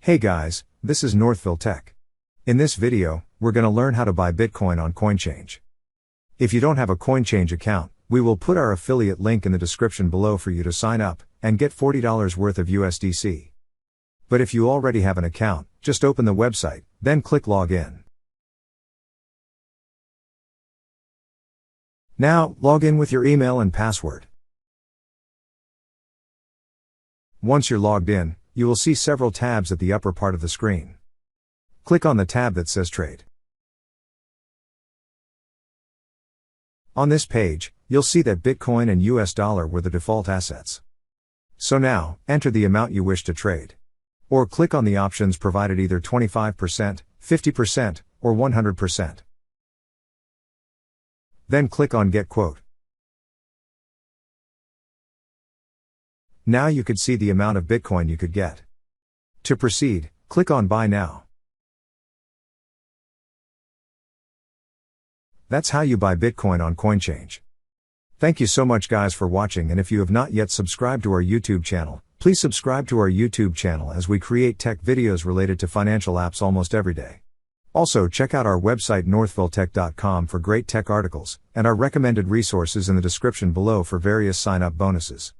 Hey guys, this is Northville Tech. In this video, we're going to learn how to buy Bitcoin on Coinchange. If you don't have a Coinchange account, we will put our affiliate link in the description below for you to sign up and get $40 worth of USDC. But if you already have an account, just open the website, then click Login. Now, log in with your email and password. Once you're logged in, you will see several tabs at the upper part of the screen. Click on the tab that says Trade. On this page, you'll see that Bitcoin and US dollar were the default assets. So now, enter the amount you wish to trade. Or click on the options provided, either 25%, 50%, or 100%. Then click on Get Quote. Now you could see the amount of Bitcoin you could get. To proceed, click on Buy Now. That's how you buy Bitcoin on Coinchange. Thank you so much guys for watching, and if you have not yet subscribed to our YouTube channel, please subscribe to our YouTube channel as we create tech videos related to financial apps almost every day. Also check out our website northvilletech.com for great tech articles, and our recommended resources in the description below for various sign-up bonuses.